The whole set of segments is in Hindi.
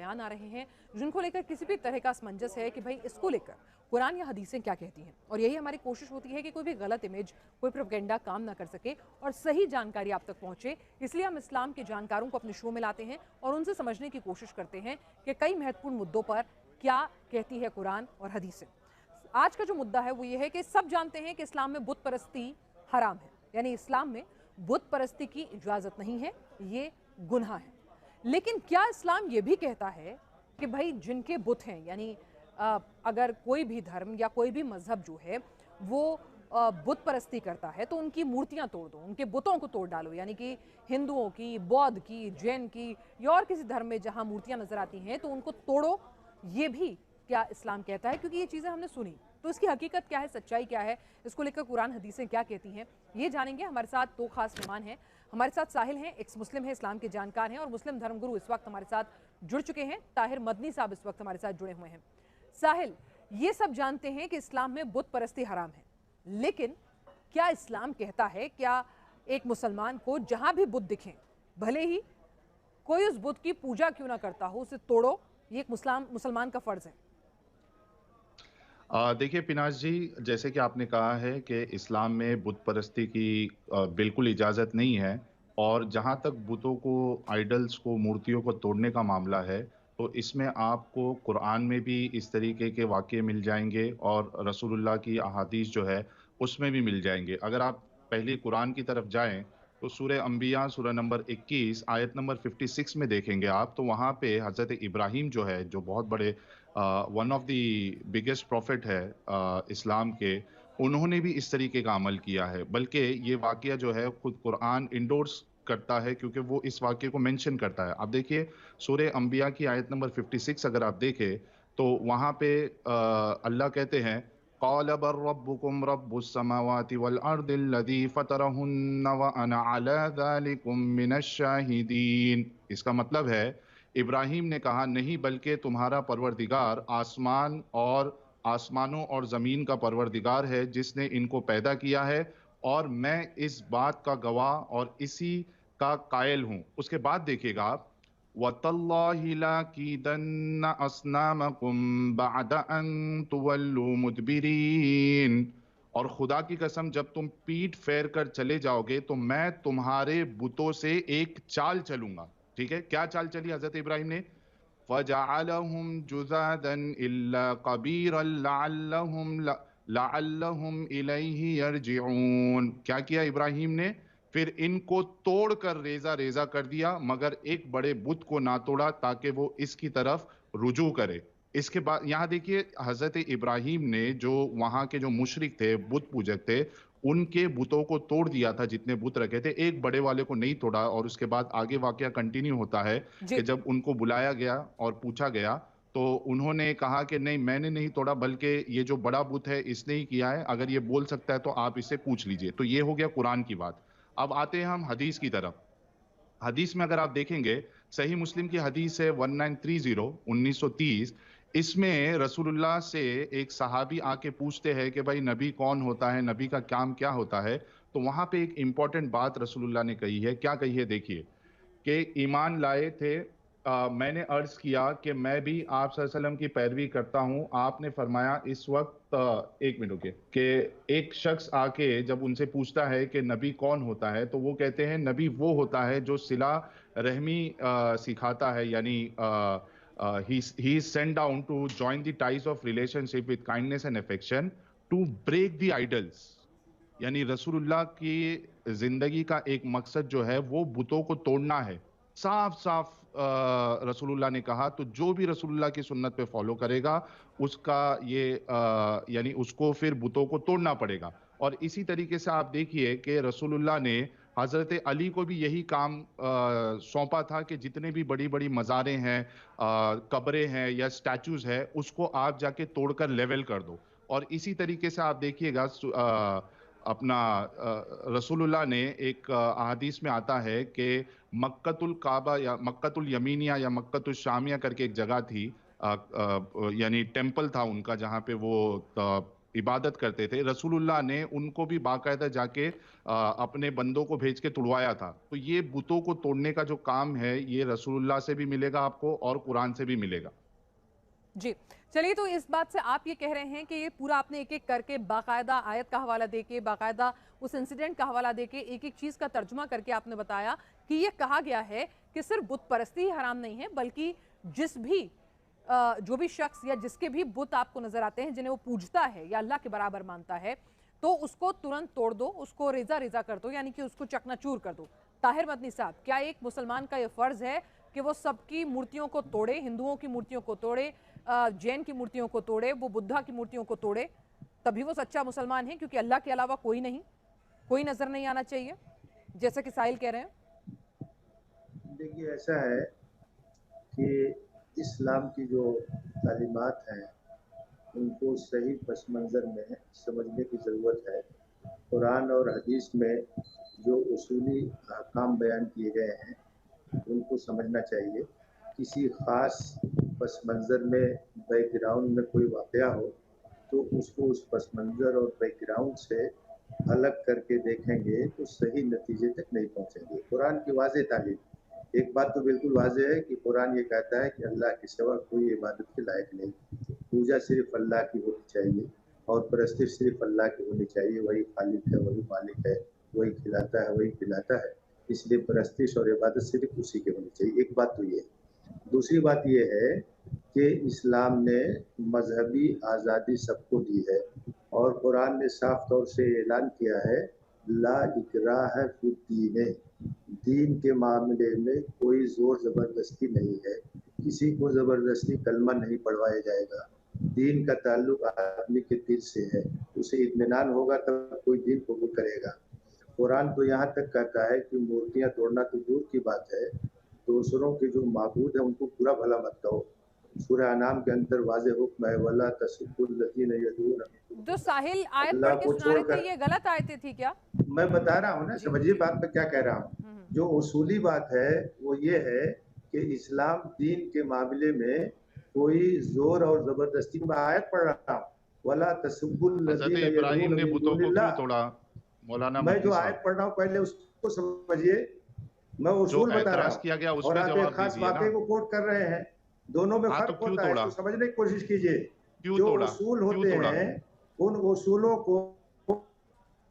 बयान आ रहे हैं जिनको लेकर किसी भी तरह का असमंजस है कि भाई इसको लेकर कुरान या हदीसें क्या कहती हैं। और यही हमारी कोशिश होती है कि कोई भी गलत इमेज, कोई प्रोपेगेंडा काम ना कर सके और सही जानकारी आप तक पहुंचे। इसलिए हम इस्लाम के जानकारों को अपने शो में लाते हैं और उनसे समझने की कोशिश करते हैं कि कई महत्वपूर्ण मुद्दों पर क्या कहती है कुरान और हदीसें। आज का जो मुद्दा है वो ये है कि सब जानते हैं कि इस्लाम में बुत परस्ती हराम है, यानी इस्लाम में बुत परस्ती की इजाज़त नहीं है, ये गुनाह है। लेकिन क्या इस्लाम ये भी कहता है कि भाई जिनके बुत हैं, यानी अगर कोई भी धर्म या कोई भी मजहब जो है वो बुत परस्ती करता है तो उनकी मूर्तियां तोड़ दो, उनके बुतों को तोड़ डालो, यानी कि हिंदुओं की, बौद्ध की, जैन की या और किसी धर्म में जहां मूर्तियां नजर आती हैं तो उनको तोड़ो, ये भी क्या इस्लाम कहता है? क्योंकि ये चीज़ें हमने सुनी, तो इसकी हकीकत क्या है, सच्चाई क्या है, इसको लेकर कुरान हदीसें क्या कहती हैं, ये जानेंगे। हमारे साथ दो खास मेहमान हैं। हमारे साथ साहिल हैं, एक्स मुस्लिम है, इस्लाम के जानकार हैं और मुस्लिम धर्मगुरु इस वक्त हमारे साथ जुड़ चुके हैं। ताहिर मदनी साहब इस वक्त हमारे साथ जुड़े हुए हैं। साहिल, ये सब जानते हैं कि इस्लाम में बुत परस्ती हराम है, लेकिन क्या इस्लाम कहता है, क्या एक मुसलमान को जहां भी बुत दिखें, भले ही कोई उस बुत की पूजा क्यों ना करता हो, उसे तोड़ो, ये एक मुसलमान का फर्ज है? देखिए पिनाज जी, जैसे कि आपने कहा है कि इस्लाम में बुत परस्ती की बिल्कुल इजाज़त नहीं है। और जहाँ तक बुतों को, आइडल्स को, मूर्तियों को तोड़ने का मामला है, तो इसमें आपको कुरान में भी इस तरीके के वाक़ये मिल जाएंगे और रसूलुल्लाह की अहादीस जो है उसमें भी मिल जाएंगे। अगर आप पहले कुरान की तरफ जाएं तो सूरह अंबिया सूरह नंबर 21 आयत नंबर 56 में देखेंगे आप, तो वहाँ पे हज़रत इब्राहिम जो है, जो बहुत बड़े one of the biggest profit है इस्लाम के, उन्होंने भी इस तरीके का अमल किया है। बल्कि ये वाक़या जो है खुद कुरान इंडोर्स करता है, क्योंकि वो इस वाक़ये को मेंशन करता है। आप देखिए सूरह अंबिया की आयत नंबर 56 अगर आप देखें तो वहाँ पे अल्लाह कहते हैं, क़ाल बल रब्बुकुम रब्बुस समावाति वल अर्दिल्लज़ी फ़तरहुन्ना व अना अला ज़ालिकुम मिनश शाहिदीन। इसका मतलब है, इब्राहिम ने कहा, नहीं बल्कि तुम्हारा परवरदिगार आसमानों और ज़मीन का परवरदिगार है, जिसने इनको पैदा किया है, और मैं इस बात का गवाह और इसी का कायल हूँ। उसके बाद देखिएगा आप, वतल्लाहि लाकीदन्ना अस्नामकुम बअद अन तुवल्लू मुदबिरीन। और खुदा की कसम, जब तुम पीठ फेर कर चले जाओगे तो मैं तुम्हारे बुतों से एक चाल चलूंगा। ठीक है, क्या चाल चली हजरत इब्राहिम ने? फजअलहुम जुज़ादन इल्ला कबीरन लअल्लहुम इलैहि यरजिऊन। क्या किया इब्राहिम ने? फिर इनको तोड़कर रेजा रेजा कर दिया, मगर एक बड़े बुत को ना तोड़ा ताकि वो इसकी तरफ रुजू करे। इसके बाद यहाँ देखिए, हजरत इब्राहिम ने जो वहां के जो मुशरिक थे, बुत पूजक थे, उनके बुतों को तोड़ दिया था, जितने बुत रखे थे, एक बड़े वाले को नहीं तोड़ा। और उसके बाद आगे वाकया कंटिन्यू होता है कि जी। जब उनको बुलाया गया और पूछा गया तो उन्होंने कहा कि नहीं, मैंने नहीं तोड़ा, बल्कि ये जो बड़ा बुत है इसने ही किया है। अगर ये बोल सकता है तो आप इससे पूछ लीजिए। तो ये हो गया कुरान की बात। अब आते हैं हम हदीस की तरफ। हदीस में अगर आप देखेंगे, सही मुस्लिम की हदीस है 1930 1930। इसमें रसूलुल्लाह से एक सहाबी आके पूछते हैं कि भाई नबी कौन होता है, नबी का काम क्या होता है। तो वहां पे एक इंपॉर्टेंट बात रसूलुल्लाह ने कही है। क्या कही है देखिए, कि ईमान लाए थे। मैंने अर्ज किया कि मैं भी आप सल्लल्लाहु अलैहि वसल्लम की पैरवी करता हूं। आपने फरमाया इस वक्त एक मिनट रुकिए, कि एक शख्स आके जब उनसे पूछता है कि नबी कौन होता है, तो वो कहते हैं नबी वो होता है जो सिला रहमी सिखाता है, यानी he is sent down to join the ties of relationship with kindness and affection to break the idols. यानी रसूलुल्लाह की जिंदगी का एक मकसद जो है वो बुतों को तोड़ना है। साफ साफ रसूलुल्लाह ने कहा। तो जो भी रसूलुल्लाह की सुन्नत पे फॉलो करेगा, उसका ये यानी उसको फिर बुतों को तोड़ना पड़ेगा। और इसी तरीके से आप देखिए कि रसूलुल्लाह ने हजरत अली को भी यही काम सौंपा था कि जितने भी बड़ी बड़ी मज़ारें हैं, कब्रें हैं या स्टैचूज है, उसको आप जाके तोड़कर लेवल कर दो। और इसी तरीके से आप देखिएगा, अपना रसूलुल्लाह ने एक अहादीस में आता है कि मक्कतुल काबा या मक्कतुल यमीनिया या मक्कतुल शामिया करके एक जगह थी, यानी टेम्पल था उनका, जहाँ पे वो इबादत करते थे, रसूलुल्लाह ने उनको भी बाकायदा जाके अपने बंदों को भेज के तुड़वाया था। तो ये बुतों को तोड़ने का जो काम है, ये रसूलुल्लाह से भी मिलेगा आपको और कुरान से भी मिलेगा। जी। चलिए, तो इस बात से आप ये कह रहे हैं कि ये पूरा आपने एक-एक करके बाकायदा आयत का हवाला देके, बाकायदा उस इंसिडेंट का हवाला देके, एक-एक चीज़ का तर्जुमा करके आपने बताया कि ये कहा गया है कि सिर्फ बुत परस्ती ही हराम नहीं है, बल्कि जिस भी जो भी शख्स या जिसके भी बुत आपको नजर आते हैं जिन्हें वो पूजता है या अल्लाह के बराबर मानता है, तो उसको तुरंत तोड़ दो, उसको रेजा-रेजा कर दो, यानी कि उसको चकनाचूर कर दो। ताहिर मदनी साहब, क्या एक मुसलमान का ये फर्ज है कि वो सबकी मूर्तियों को तोड़े, हिंदुओं की मूर्तियों को तोड़े, जैन की मूर्तियों को तोड़े, वो बुद्धा की मूर्तियों को तोड़े, तभी वो सच्चा मुसलमान है? क्योंकि अल्लाह के अलावा कोई नहीं, कोई नजर नहीं आना चाहिए, जैसा कि साहिल कह रहे हैं। देखिए, ऐसा है कि इस्लाम की जो तालीमात हैं उनको सही पस मंज़र में समझने की ज़रूरत है। कुरान और हदीस में जो उसूली अहकाम बयान किए गए हैं उनको समझना चाहिए। किसी ख़ास पस मंज़र में बैकग्राउंड में कोई वाक़या हो तो उसको उस पस मंज़र और बैकग्राउंड से अलग करके देखेंगे तो सही नतीजे तक नहीं पहुँचेंगे। कुरान की वाज़ेह तालीम, एक बात तो बिल्कुल वाज़ेह है कि कुरान ये कहता है कि अल्लाह के सिवा कोई इबादत के लायक नहीं। पूजा सिर्फ अल्लाह की होनी चाहिए और परस्तिश सिर्फ अल्लाह की होनी चाहिए। वही खालिक है, वही मालिक है, वही खिलाता है, वही पिलाता है। इसलिए परस्तिश और इबादत सिर्फ उसी की होनी चाहिए। एक बात तो ये है। दूसरी बात ये है कि इस्लाम ने मजहबी आज़ादी सबको दी है और कुरान ने साफ तौर से ऐलान किया है, ला इकराह फिद्दीन, दीन के मामले में कोई जोर जबरदस्ती नहीं है। किसी को जबरदस्ती कलमा नहीं पढ़वाया जाएगा। दीन का ताल्लुक आदमी के दिल से है, उसे इत्मीनान होगा तब कोई दीन कबूल करेगा। कुरान तो यहाँ तक कहता है कि मूर्तियां तोड़ना तो दूर की बात है, दूसरों के जो माबूद है उनको बुरा भला मत कहो। सूरह अनाम के अंदर वाज़ेह हुक्म है, वला तसुब्बुल लज़ीना यदून, तो साहिल आयत अल्लाह पढ़ के को सुना रहे थे, छोड़कर। ये गलत आयतें थी क्या? मैं बता रहा हूँ ना, जी, समझिए जी। बात मैं क्या कह रहा हूँ। जो उसूली बात है वो ये है कि इस्लाम दीन के मामले में कोई जोर और जबरदस्ती, मैं आयत पढ़ रहा हूँ, वला तसुब्बुल हज़रत लज़ीना इब्राहीम यदून ने मिन बुतों को क्यों दूनिल्लाह। तोड़ा? मौलाना मैं मदनी जो साहब, आयत पढ़ रहा हूँ पहले उसको समझिए, मैं जो उसूल बता रहा ऐतराज़ हूँ किया गया उस और पे आप एक जवाब खास दीजिए ना। वाक़े को कोट कर रहे हैं। दोनों में हाँ, तो फ़र्क क्यों होता है, तोड़ा? इसको समझने की कोशिश कीजिए। क्यों जो तोड़ा? उसूल क्यों होते तोड़ा? हैं उन उसूलों को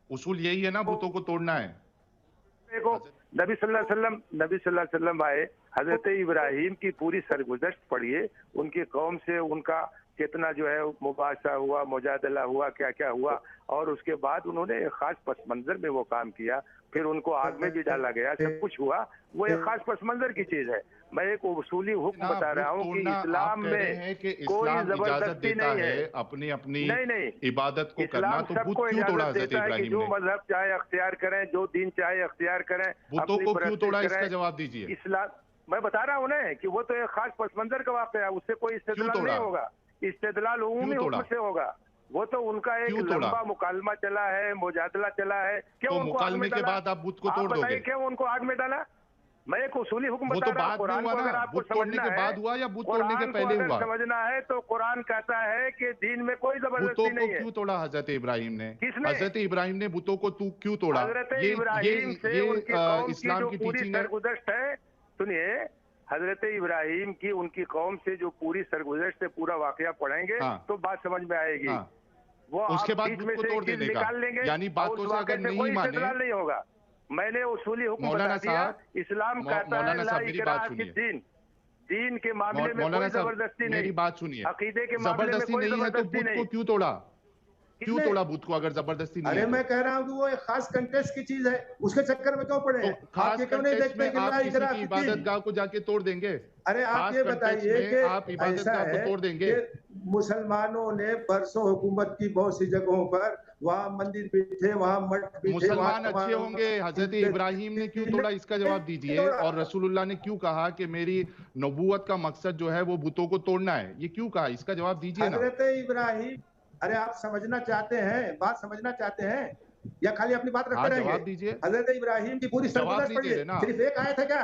उसूल यही है ना, बुतों को तोड़ना है। देखो, नबी सल्लल्लाहु अलैहि वसल्लम आए, हजरत इब्राहिम की पूरी सरगुज़श्त पढ़िए, उनकी कौम से उनका कितना जो है मुबासा हुआ, मुजादला हुआ, क्या क्या हुआ, और उसके बाद उन्होंने एक खास पस मंजर में वो काम किया, फिर उनको आग में भी डाला गया, सब कुछ हुआ। वो एक खास पस मंजर की चीज है। मैं एक उसूली हुक्म ना बता बुत रहा हूँ कि तोड़ना, आप इस्लाम कह रहे में हैं कि कोई इस्लाम इजाजत जबरदस्ती देता नहीं है है। अपनी अपनी नहीं नहीं, इबादत को करना, इस्लाम तो बुत सबको क्यों तोड़ा इजाजत हजरत देता है कि इब्राहिम जो ने? मजहब चाहे अख्तियार करें, जो दीन चाहे अख्तियार करें, बुतों अपनी को क्यों परस्तिश तोड़ा, इसका करें। जवाब दीजिए। इस्लाम, मैं बता रहा हूँ ना कि वो तो एक खास पस मंजर का वाक़या है, उससे कोई क्यों इस्तेदलाल नहीं तोड़ा? होगा। इस्तेदलाल क्यों उमूमी तोड़ा? हुक्म से होगा। वो तो उनका एक क्यों तोड़ा? लंबा मुकालमा चला है, मुजादला चला है। क्यों तो उनको आग में मुकालमे के डाला? बाद आप बुत को आप तोड़ बताइए, दोगे? क्यों उनको आग में डाला? मैं एक उसूली हुक्म वो बता तो रहा हूँ। बाद में कुरान हुआ को ना, अगर आपको बुत तोड़ने समझना के है, बाद हुआ या बुत तोड़ने के कुरान को पहले अगर हुआ? समझना है तो कुरान कहता है कि दीन में कोई बुतों जबरदस्ती को नहीं है। क्यों तोड़ा हजरत इब्राहिम ने? किसने? हजरत इब्राहिम ने बुतों को तू क्यों तोड़ा? हजरत ये ये इब्राहिम से उनकी कौम की इस्लाम जो की पूरी टीचिंग है। सरगुज़श्त है, सुनिए, हजरत इब्राहिम की उनकी कौम से जो पूरी सरगुज़श्त से पूरा वाकया पढ़ेंगे हाँ, तो बात समझ में आएगी। हाँ। वो उसके आप बाद बीच बुत में को से तोड़ एक चीज देने का, निकाल लेंगे यानी और बातों उस से वाक़े अगर से नहीं कोई माने। इस्तेदलाल नहीं होगा। मैंने उसूली हुक्म बता मौलाना दिया। साहब, इस्लाम कहता है मौलाना ला साहब मेरी इकराह बात फी सुनिए। दीन, दीन के मामले में मौलाना कोई साहब जबरदस्ती मेरी नहीं, बात सुनिए। अकीदे के मामले में जबरदस्ती कोई नहीं है तो जबरदस्ती बुत नहीं। को क्यों तोड़ा? क्यों किसने? तोड़ा बुत को अगर जबरदस्ती नहीं अरे है मैं तो? कह रहा हूँ कि वो एक खास कंटेस्ट की चीज है, उसके चक्कर में क्यों पड़े तो हैं? आप खास ये क्यों नहीं कंटेक्स्ट देखते में कि आप ला किसी इकराह की फिद्दीन? इबादतगाह को जाके तोड़ देंगे? अरे आप खास ये कंटेक्स्ट बताइए में कि आप ऐसा इबादतगाह को है तोड़ देंगे? कि मुसलमानों ने बरसों हुकूमत की बहुत सी जगहों पर, वहाँ मंदिर भी थे, वहाँ मठ भी थे, मुसलमान अच्छे होंगे, हजरत इब्राहिम ने क्यों तोड़ा, इसका जवाब दीजिए। तोड़ा। और रसूलुल्लाह ने क्यों कहा कि मेरी नबूवत का मकसद जो है वो बुतों को तोड़ना है, ये क्यों कहा, इसका जवाब दीजिए ना। हजरत इब्राहिम, अरे आप समझना चाहते हैं, बात समझना चाहते हैं या खाली अपनी बात हाँ, रखते रहेंगे? जवाब दीजिए। हजरत इब्राहिम की पूरी जवाब सरगुज़श्त नहीं दे पढ़िए, रहे ना। सिर्फ एक आयत है क्या?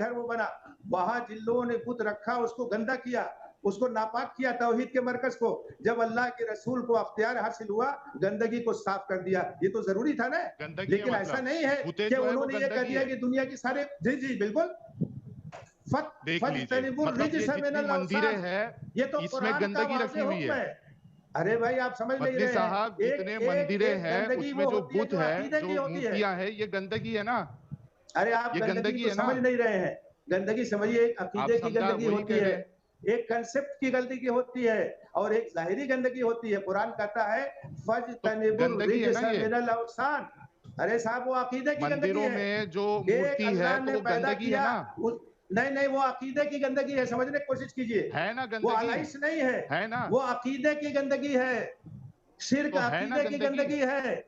घर वो बना, वहां जिन लोगों ने बुत रखा उसको गंदा किया, उसको नापाक किया, तौहीद के मरकज को। जब अल्लाह के रसूल को अख्तियार हासिल हुआ, गंदगी को साफ कर दिया। ये तो जरूरी था ना। गंदगी लेकिन ऐसा नहीं है कि उन्होंने ये कह दिया कि दुनिया की सारे, जी जी बिल्कुल देख लीजिए, मतलब ये जितनी मंदिरें हैं ये तो इसमें गंदगी रखी हुई है। अरे भाई आप समझ नहीं रहे साहब, जितने मंदिरें हैं उसमें जो बुत है, जो मूर्तियां है, ये गंदगी है ना। अरे आप ये गंदगी है ना, समझ नहीं रहे हैं। गंदगी समझिए, एक अकीदे की गंदगी होती है, एक कंसेप्ट की गंदगी होती है, और एक जाहिरी गंदगी होती है। कुरान कहता है फज्तनिबुर रिजस मिनल औसान। अरे साहब, वो अकीदे की गंदगी है। मंदिरों में जो मूर्ति है तो वो गंदगी है ना। नहीं, वो अकीदे की गंदगी है, समझने की कोशिश कीजिए। है ना गंदगी, वो अलाइश नहीं है ना, वो अकीदे की गंदगी है, शिर्क अकीदे की गंदगी है।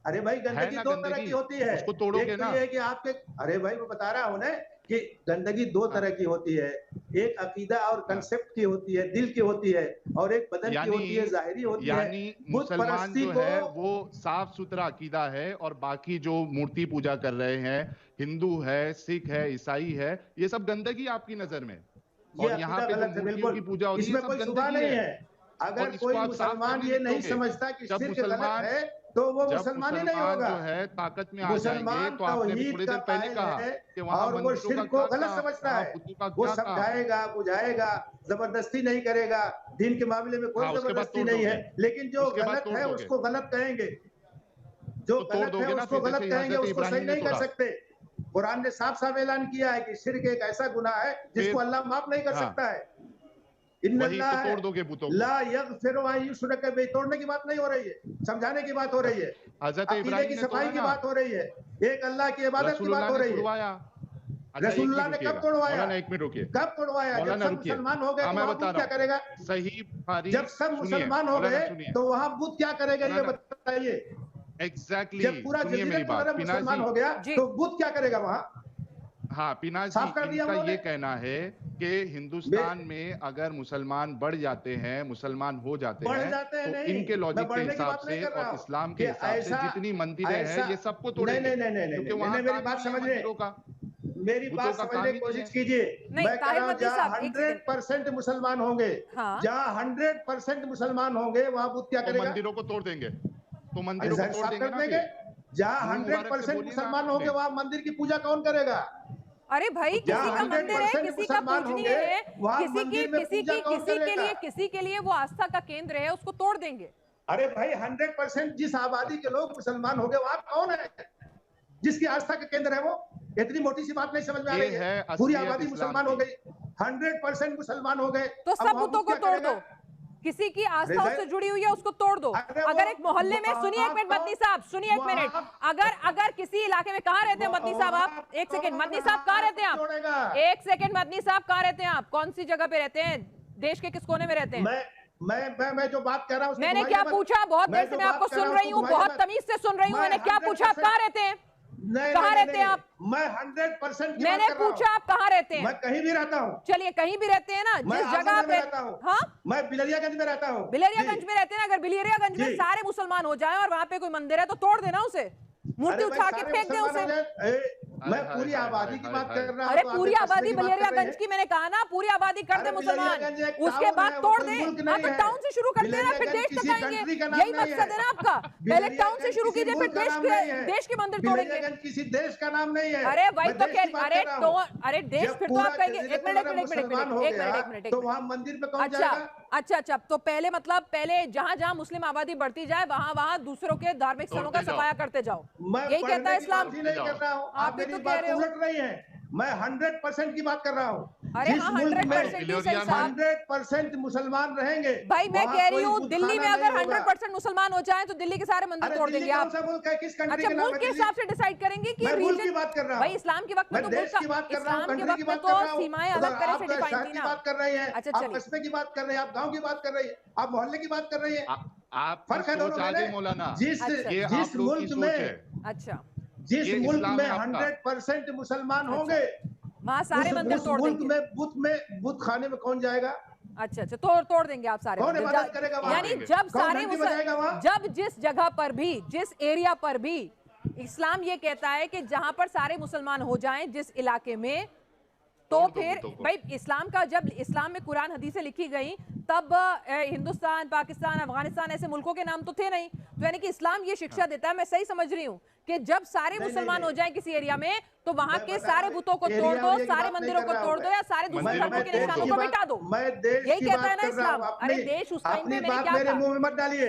अरे भाई, गंदगी दो तरह की होती है। उसको तोड़ोगे ना। ये है कि आपके, अरे भाई मैं बता रहा हूं ना कि गंदगी दो तरह की होती है। एक अकीदा और कंसेप्ट की होती है, दिल की होती है, और एक बदन की होती है, जाहिरी होती है। यानी मुसलमान जो है वो साफ सुथरा अकीदा है, और बाकी जो मूर्ति पूजा कर रहे हैं, हिंदू है, सिख है, ईसाई है, ये सब गंदगी आपकी नजर में। और यहाँ पे जो मूर्तियों की पूजा होती है, इसमें कोई शुबा नहीं है। अगर कोई मुसलमान ये नहीं समझता कि शिर्क गलत है, तो वो मुसलमान ही नहीं होगा। जो है ताकत में आ जाएंगे, तो आपने भी थोड़ी देर पहले कहा कि वहाँ और वो शिर्क को गलत समझता है। वो समझाएगा, बुझाएगा, जबरदस्ती नहीं करेगा। दीन के मामले में कोई जबरदस्ती नहीं है, लेकिन जो गलत है उसको गलत कहेंगे, जो गलत है उसको गलत कहेंगे, उसको सही नहीं कर सकते। कुरान ने साफ साफ ऐलान किया है कि शिर्क एक ऐसा गुनाह है जिसको अल्लाह माफ नहीं कर सकता है। तोड़ दोगे बुतों को। ला यगफिरु अन युश्रक बिही, तोड़ने की बात नहीं हो रही है, समझाने की बात हो रही है, अकीदे की सफाई की बात हो रही है, एक अल्लाह की इबादत की बात हो रही है। रसूलुल्लाह ने कब तोड़वाया? एक मिनट रुकिए, कब तोड़वाया? जब सब मुसलमान हो गए तो बुत क्या करेगा? सही, जब सब मुसलमान हो गए तो वहां बुत क्या करेगा, ये बताइए। एग्जैक्टली, जब पूरा जजीरा मुसलमान हो गया तो बुत क्या करेगा वहां? हाँ पीना जी, इनका ये कहना है कि हिंदुस्तान में अगर मुसलमान बढ़ जाते हैं, मुसलमान हो जाते हैं, तो इनके लॉजिक के हिसाब से और इस्लाम के हिसाब से जितनी मंदिरें हैं ये सबको तोड़ेंगे। क्योंकि वहां मेरी बात समझिए, मेरी बात समझने की कोशिश कीजिए। मैं कह रहा हूँ जहाँ 100% मुसलमान होंगे, जहाँ 100% मुसलमान होंगे, वहाँ बुत क्या करेगा? मंदिरों को तोड़ देंगे, तो मंदिरों को तोड़ देंगे। जहाँ 100% मुसलमान होंगे वहाँ मंदिर की पूजा कौन करेगा? अरे भाई, किसी का मंदिर है, किसी का पूजनीय है, किसी के लिए वो आस्था का केंद्र है, उसको तोड़ देंगे। अरे भाई, 100% जिस आबादी के लोग मुसलमान हो गए वहां कौन है जिसकी आस्था का केंद्र है? वो इतनी मोटी सी बात नहीं समझ में आ रही है। पूरी आबादी मुसलमान हो गई, 100% मुसलमान हो गए, तो सब बुतों को तोड़ दो। किसी की आस्था उससे जुड़ी हुई है उसको तोड़ दो। अगर एक मोहल्ले में, सुनिए एक मिनट मदनी साहब, सुनिए एक मिनट, अगर किसी इलाके में, कहाँ रहते हैं मदनी साहब आप? एक सेकंड मदनी साहब, कहाँ रहते हैं आप? एक सेकंड मदनी साहब, कहाँ रहते हैं आप? कौन सी जगह पे रहते हैं? देश के किस कोने में रहते हैं? मैं जो बात कर रहा हूँ, मैंने क्या पूछा? बहुत देर से मैं आपको सुन रही हूँ, बहुत तमीज से सुन रही हूँ। मैंने क्या पूछा? आप कहाँ रहते हैं? कहाँ रहते हैं आप? मैं 100% मैंने पूछा आप कहाँ रहते हैं? मैं कहीं भी रहता हूँ। चलिए, कहीं भी रहते हैं ना, जिस जगह आप रहता हूँ। हाँ, मैं बिलरियागंज में रहता हूँ। बिलरियागंज में रहते हैं ना, अगर बिलरियागंज में सारे मुसलमान हो जाएं और वहाँ पे कोई मंदिर है तो तोड़ देना उसे, मूर्ति उठा के फेंक दे उसे। मैं पूरी आबादी की बात कर रहा हूँ। अरे पूरी आबादी, बिलरियागंज की मैंने कहा ना, पूरी आबादी कर दे मुसलमान, उसके बाद तोड़ दे। हाँ तो टाउन से शुरू करते हैं ना, फिर देश तक आएंगे। यही मकसद है ना आपका? पहले टाउन से शुरू कीजिए, फिर देश के मंदिर तोड़ेंगे। किसी देश का नाम नहीं है। अरे भाई तो अरे देश, फिर तो आप कहेंगे। एक मिनट, तो वहाँ मंदिर में कौन जाएगा? अच्छा, तो पहले जहाँ मुस्लिम आबादी बढ़ती जाए वहाँ दूसरों के धार्मिक स्थलों का सफाया करते जाओ, यही कहता है इस्लाम। नहीं कर रहा हूँ, आप मेरी बात उलट रही है। मैं 100% की बात कर रहा हूँ। अरे हाँ, 100% मुसलमान रहेंगे। भाई मैं कह रही हूँ, दिल्ली में अगर 100% मुसलमान हो जाए तो दिल्ली के सारे मंदिर तोड़ देंगे आप। अच्छा, मुल्क के हिसाब से डिसाइड करेंगे कि रीजन की बात कर रहा हूँ भाई। इस्लाम के वक्त में तो सीमाएं अलग तरह से डिफाइन थी ना। बात कर रहे हैं, अच्छा, आप कस्बे की बात कर रहे हैं, आप गाँव की बात कर रही है, आप मोहल्ले की बात कर रही है। आप फर्क है दोनों में। मौलाना, जिस मुल्क में, अच्छा, जिस मुल्क में 100% मुसलमान होंगे वहाँ सारे मंदिर तोड़ देंगे। बुत खाने में कौन जाएगा? अच्छा, तोड़ देंगे आप सारे मंदिर। यानी जब जब जिस जगह पर भी, जिस एरिया पर भी इस्लाम ये कहता है कि जहां पर सारे मुसलमान हो जाएं जिस इलाके में, तो फिर भाई इस्लाम का, जब इस्लाम में कुरान हदीसें लिखी गई तब हिंदुस्तान, पाकिस्तान, अफगानिस्तान ऐसे मुल्कों के नाम तो थे नहीं। तो यानी कि इस्लाम ये शिक्षा देता है, मैं सही समझ रही हूँ, कि जब सारे मुसलमान हो जाएं किसी एरिया में तो वहां के सारे बुतों को तोड़ दो, सारे मंदिरों को तोड़ दो, या सारे दूसरे धर्मों के निशानों को मिटा दो। यही कहता है ना इस्लाम। अरे देश उस टाइम पे मैंने क्या कहा?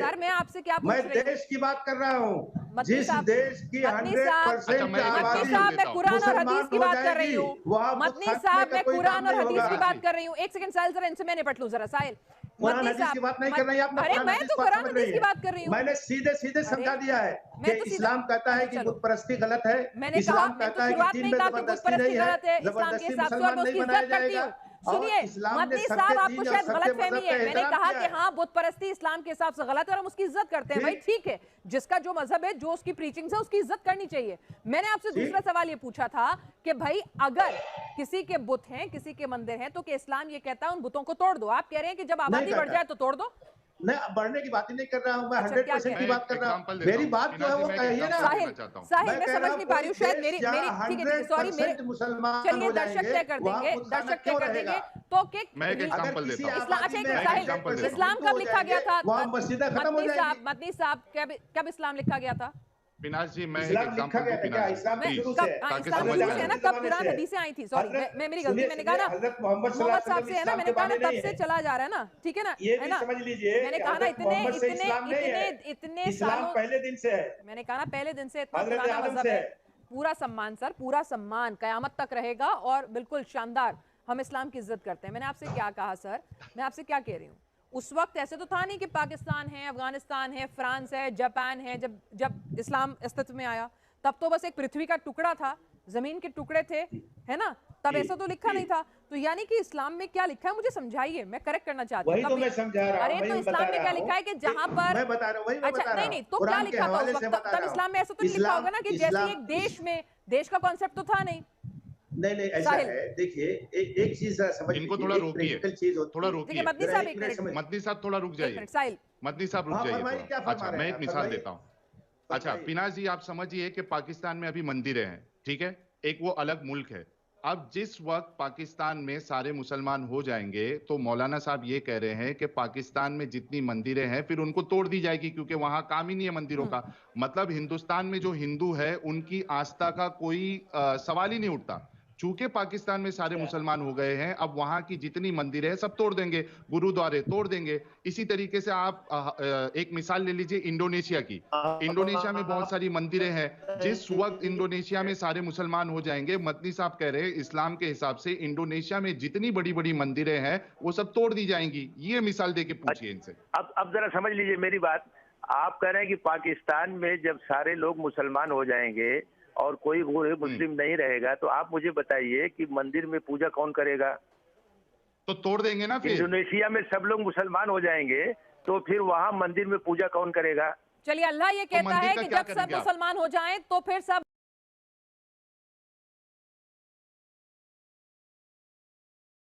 सर मैं आपसे क्या पूछ रही हूँ? मैं देश की बात कर रहा हूँ, जिस देश की 100% मदनी साहब मैं कुरान और हदीस की बात कर रही हूँ। मदनी साहब मैं कुरान और हदीस की बात कर रही हूँ। एक सेकंड साहिल, जरा इनसे मैं निपट लूं जरा। साहिल, कुरान हदीस की बात नहीं कर रही, आप अरे मैं तो कुरान हदीस की बात कर रही हूँ। मैंने सीधे सीधे समझा दिया है कि इस्लाम कहता है कि बुत परस्ती गलत है। मैंने कहा, मैं तो शुरुआत में कहा कि बुत परस्ती गलत है इस्लाम के हिसाब से, और मैं उसकी इज्जत करती हूँ। सुनिए मदनी साहब, आपको शायद गलतफहमी है। मैंने कहा कि हाँ, बुत परस्ती इस्लाम के हिसाब से गलत है और हम उसकी इज्जत करते हैं। भाई ठीक है, जिसका जो मजहब है, जो उसकी प्रीचिंग है, उसकी इज्जत करनी चाहिए। मैंने आपसे दूसरा सवाल ये पूछा था कि भाई अगर किसी के बुत हैं, किसी के मंदिर हैं, तो कि इस्लाम ये कहता है उन बुतों को तोड़ दो। आप कह रहे हैं कि जब आबादी बढ़ जाए तो तोड़ दो। नहीं, बढ़ने की बात ही नहीं कर रहा हूँ मैं, 100% की बात कर रहा हूँ। मेरी बात जो है वो कहिए ना। साहिल मैं समझ नहीं पा रही हूँ, शायद मेरी ठीक है, सॉरी, मेरे मुसलमान चलिए दर्शक तय कर देंगे, दर्शक तय कर देंगे। तो कि इस्लाम कब लिखा गया था? मदनी साहब कब इस्लाम लिखा गया था? पिनाश जी मैं इस्लाम लिखा गया था क्या? इस्लाम शुरू से है ना, कब कुरान हदीसें आई थी? सॉरी मैं मेरी गलती, मैंने कहा ना हज़रत मोहम्मद साहब से है ना, मैंने कहा ना तब से चला जा रहा है ना, ठीक है ना, ये है ना, समझ लीजिए। मैंने कहा ना इतने इस्लाम पहले दिन से है। मैंने कहा ना पहले दिन से इतना पुराना मजहब है। पूरा सम्मान सर, पूरा सम्मान कयामत तक रहेगा और बिल्कुल शानदार। हम इस्लाम की इज्जत करते हैं। मैंने आपसे क्या कहा सर? मैं आपसे क्या कह रही हूँ, उस वक्त ऐसे तो था नहीं कि पाकिस्तान है, अफगानिस्तान है, फ्रांस है, जापान है। जब इस्लाम अस्तित्व में आया तब तो बस एक पृथ्वी का टुकड़ा था, जमीन के टुकड़े थे, है ना, तब ऐसा तो लिखा नहीं था। तो यानी कि इस्लाम में क्या लिखा है मुझे समझाइए, मैं करेक्ट करना चाहती हूँ। वही तो मैं समझा रहा हूँ। अरे तो इस्लाम में क्या लिखा है कि जहाँ पर मैं बता रहा हूँ, वही मैं बता रहा हूँ। नहीं तो क्या लिखा था उस वक्त? तब इस्लाम में ऐसा तो लिखा होगा ना कि जैसे एक देश में देश का कॉन्सेप्ट तो था नहीं। नहीं ऐसा है। देखिए एक चीज समझ, इनको थोड़ा रोकिए, थोड़ा रोकिए। मदनी साहब थोड़ा रुक जाइए, मदनी साहब रुक जाइए। अच्छा मैं एक मिसाल देता हूँ। अच्छा पिनाश जी आप समझिए कि पाकिस्तान में अभी मंदिरें हैं, ठीक है, एक वो अलग मुल्क है। अब जिस वक्त पाकिस्तान में सारे मुसलमान हो जाएंगे तो मौलाना साहब ये कह रहे हैं कि पाकिस्तान में जितनी मंदिरें हैं फिर उनको तोड़ दी जाएगी, क्योंकि वहां काम ही नहीं है मंदिरों का। मतलब हिंदुस्तान में जो हिंदू है उनकी आस्था का कोई सवाल ही नहीं उठता। चूंकि पाकिस्तान में सारे मुसलमान हो गए हैं, अब वहां की जितनी मंदिरें हैं सब तोड़ देंगे, गुरुद्वारे तोड़ देंगे। इसी तरीके से आप एक मिसाल ले लीजिए इंडोनेशिया की। इंडोनेशिया में बहुत सारी मंदिरें हैं। जिस वक्त इंडोनेशिया में सारे मुसलमान हो जाएंगे, मदनी साहब कह रहे हैं इस्लाम के हिसाब से इंडोनेशिया में जितनी बड़ी बड़ी मंदिरें हैं वो सब तोड़ दी जाएंगी। ये मिसाल देके पूछिए इनसे। अब जरा समझ लीजिए मेरी बात। आप कह रहे हैं कि पाकिस्तान में जब सारे लोग मुसलमान हो जाएंगे और कोई मुस्लिम नहीं रहेगा, तो आप मुझे बताइए कि मंदिर में पूजा कौन करेगा? तो तोड़ देंगे ना फिर। इंडोनेशिया में सब लोग मुसलमान हो जाएंगे तो फिर वहां मंदिर में पूजा कौन करेगा? चलिए अल्लाह ये कहता है कि जब सब मुसलमान हो जाएं तो फिर सब